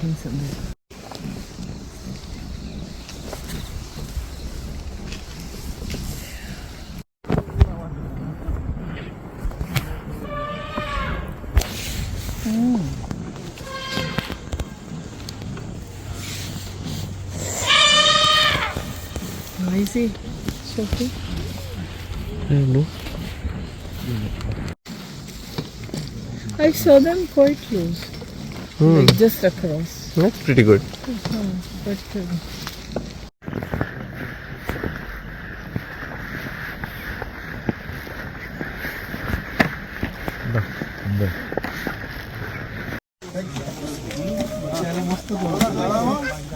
Why is he shouting? I don't know. I saw them quite close, like just across. That's pretty good. But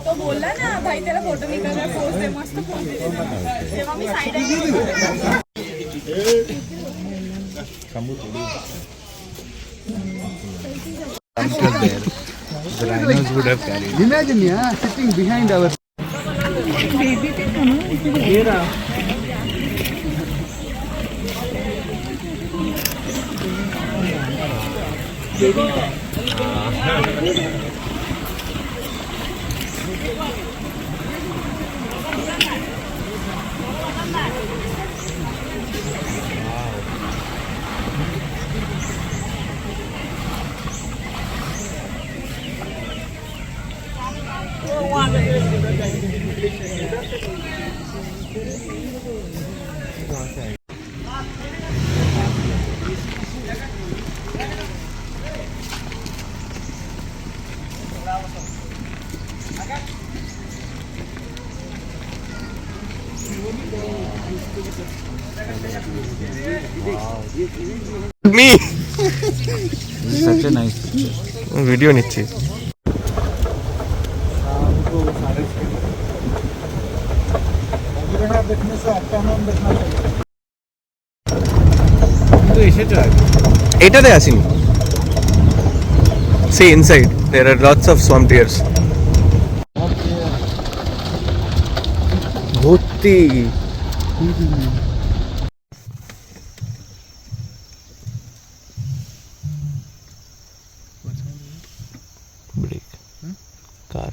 तो बोलला ना भाई तेरा photo निकाल रहा पोस्ट है मस्त फोन दे तेव्हा मी side The rhinos would have carried. Imagine, sitting behind our baby thing, no? era. Me. This is such a nice picture. Video নিচ্ছি। এটাতে আসিনি। See inside there are lots of swamp deers. ভর্তি। Brake car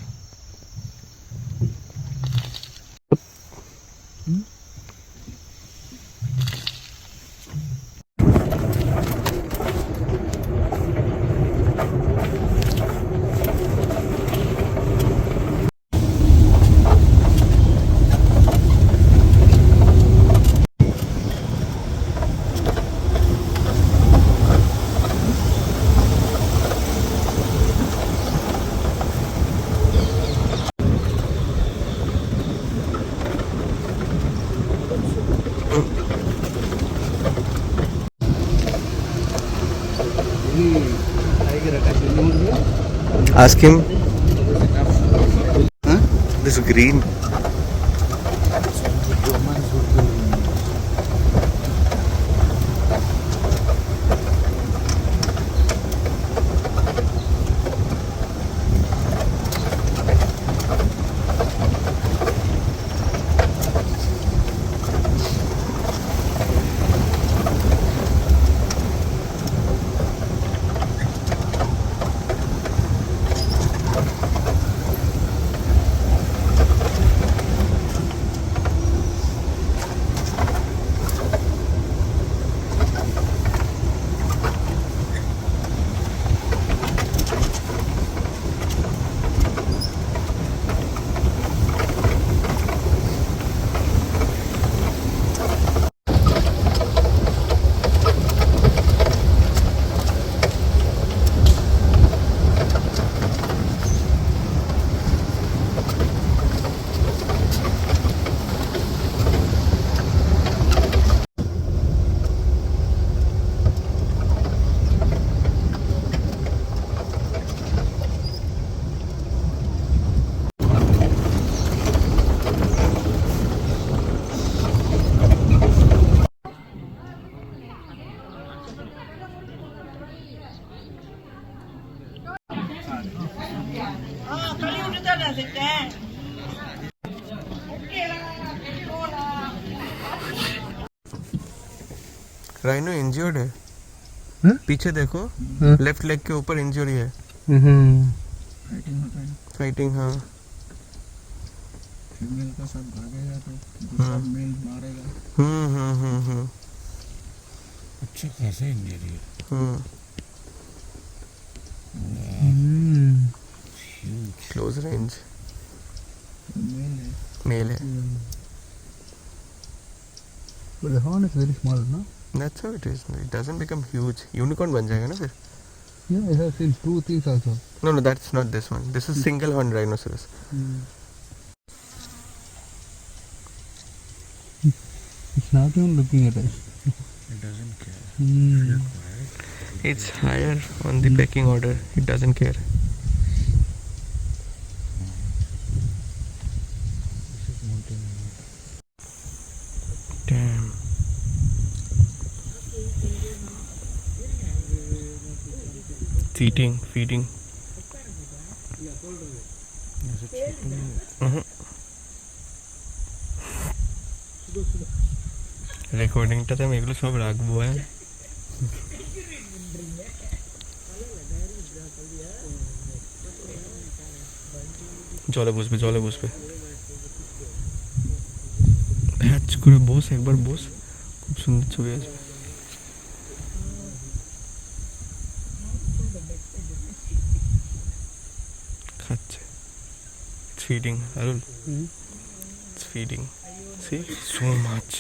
Ask him. Huh? This green. Rhino injured है। पीछे देखो, left leg के ऊपर injury है। फाइटिंग होता है ना, फाइटिंग, हाँ. फीमेल का साथ भागेगा तो दूसरा मेल मारेगा. हम्म. अच्छा खासा इंजीरियर. क्लोज रेंज मेल है. मेल है. But the horn is very small, no? That's how it is. It doesn't become huge. Unicorn बन जाएगा ना फिर. Yeah, I have seen two things also. No, that's not this one. This is single horn rhinoceros. It's not even looking at us. It doesn't care. It's higher on the pecking order. It doesn't care. This is mountain. Damn. Feeding. Is it cheating? রেকর্ডিংটাতে আমি এগুলো সব রাখবো. হ্যাঁ, জলে বসবে. ভ্যাচ করে বস, একবার বস, খুব সুন্দর ছবি আসবে. খাচ্ছে. It's feeding, Arul. It's feeding. See, so much.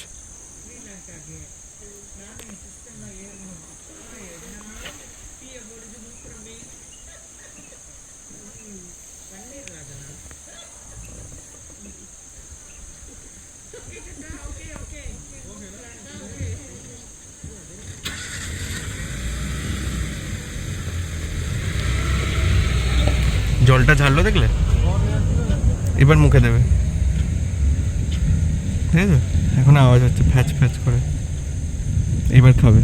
জলটা ঝাড়লো দেখলে, এবার মুখে দেবে. ঠিক আছে, এখন আওয়াজ হচ্ছে ফ্যাচ করে. এবার খাবে.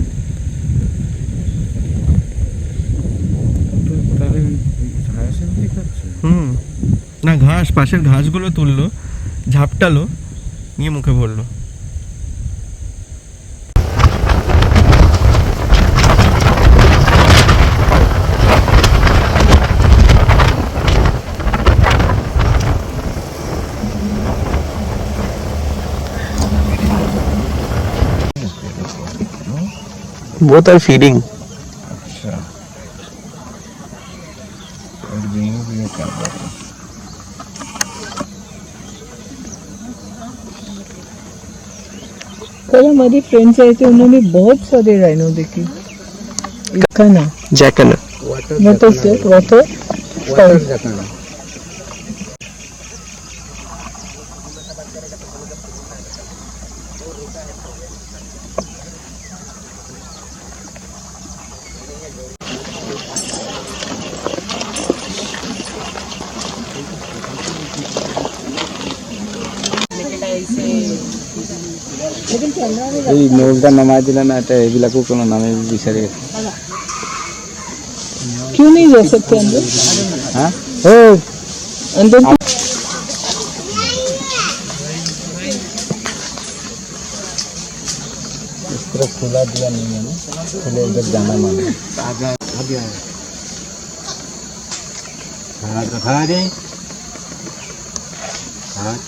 না, ঘাস, পাশের ঘাসগুলো তুললো, ঝাপটালো, নিয়ে মুখে ভরলো. Both are feeding. अच्छा. और बीइंग भी है क्या बात है. कल हमारी फ्रेंड्स आए थे, उन्होंने बहुत सारे राइनो देखे. खाना जैकन. वाटर जाता है. এই নৌকা নামাই দিলে না, এটা এইবিলাকো কোনো নামে বিচাৰি আছে. क्यों नहीं जा सकते अंदर? हाँ, अंदर इस तरह खुला दिया नहीं है ना, खुले इधर जाना मांगे. आ गया है. हाथ रखा दे. हाथ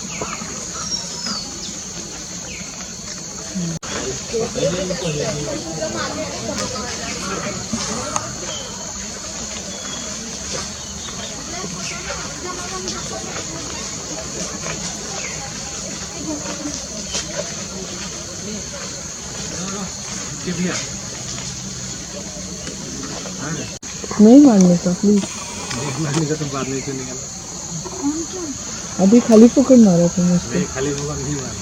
नहीं मारने का प्लीज. मारने का तो बात नहीं तो निकल. अभी खाली पकड़ मारा था मुझको. खाली होगा नहीं मार.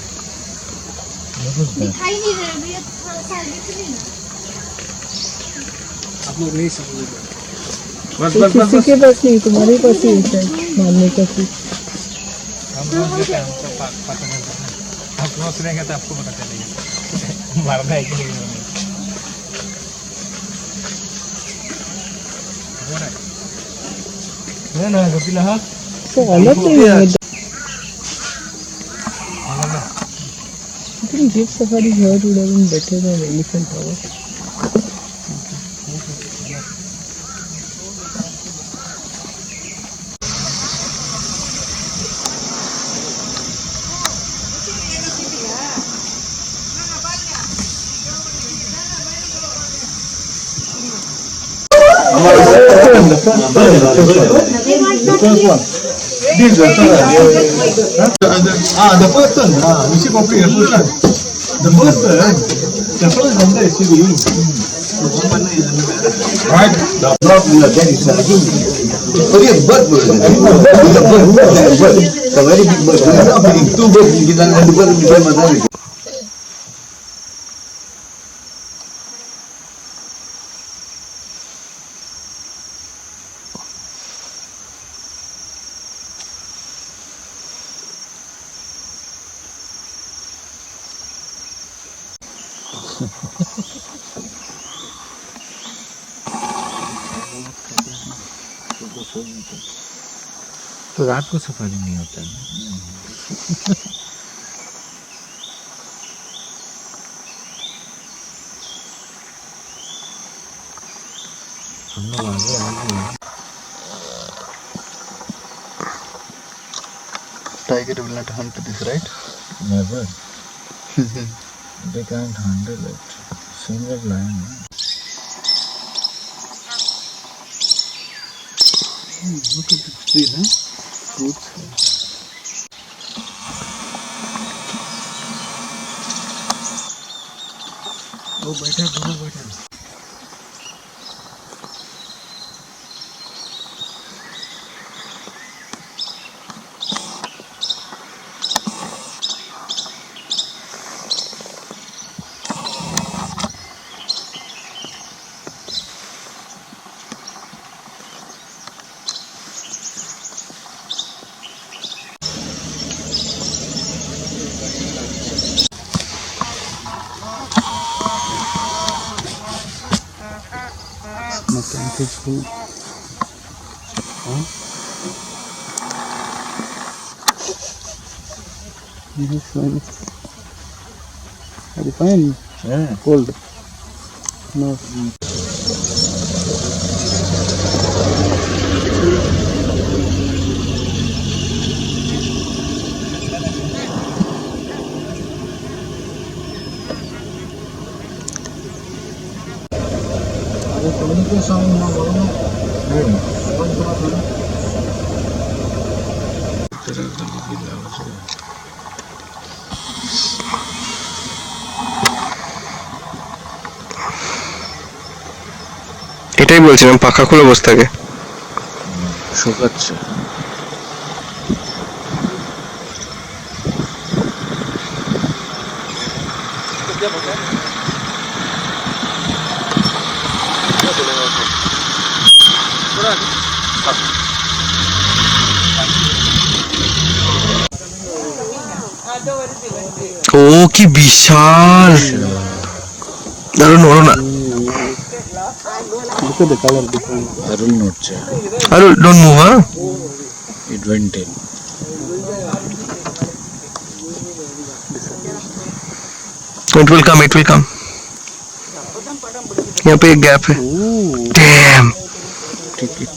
दिखाई नहीं दे रहा भैया, थोड़ा सा आगे चलिए ना. आप लोग नहीं समझ. बस तो किसी के पास नहीं, तुम्हारे पास ही है मारने का चीज. हम रोज देते हैं, हमको पता नहीं चलता. आप रोज रहेंगे तो आपको पता चलेगा मारना है कि नहीं मारना. ना कपिला. हाँ, तो अलग नहीं है. जीप सफारी बहुत उड़ा बैठे थे elephant tower. the first one. The first one. This the first the first one. You see properly the first one. The first one there is right. The block will get it. Okay, bird. It's a very big bird. We are not feeding two birds. We can the bird will become another. तो रात को safari नहीं होता है हम लोग आगे Tiger will not hunt this, right? never they can't handle it same like lion Look at this tree, huh? Fruits. वो बैठा दोनों बैठा Peaceful. This one. Are you fine? yeah Cold? No. उनके सामने ना बोलो এটাই বলছিলাম পাখা খুলে বসে থাকে শুকাচ্ছে ও কি বিশাল দারুণ ওড়ো না Look at the color difference. Arun नोटचे আর ডোন্ট মুভ হ্যাঁ it went in it will come यहाँ पे एक गैप है डैम ticket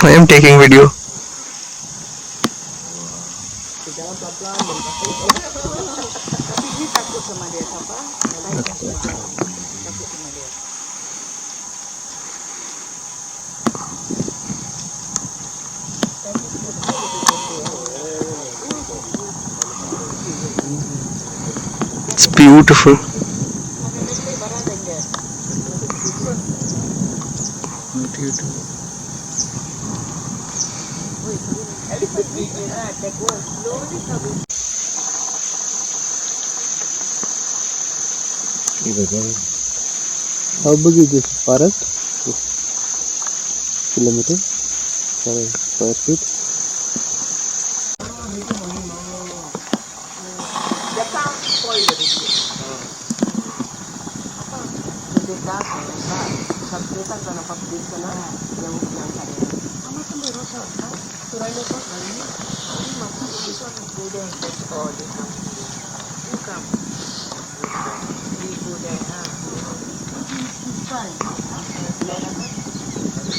I am taking video It's beautiful. How big is this forest? Kilometer? Sorry, square feet?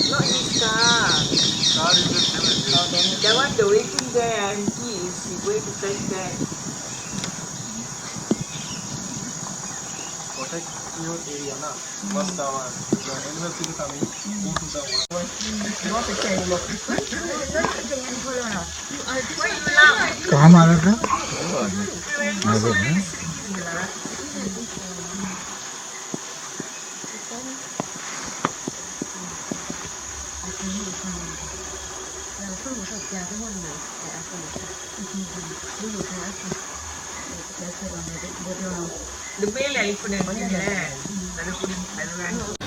Not his car. That one, the waiting there, and he is going to fetch that. your area na. Bus down. University coming. Go to the one. कहाँ मारा था The bell I put it in there.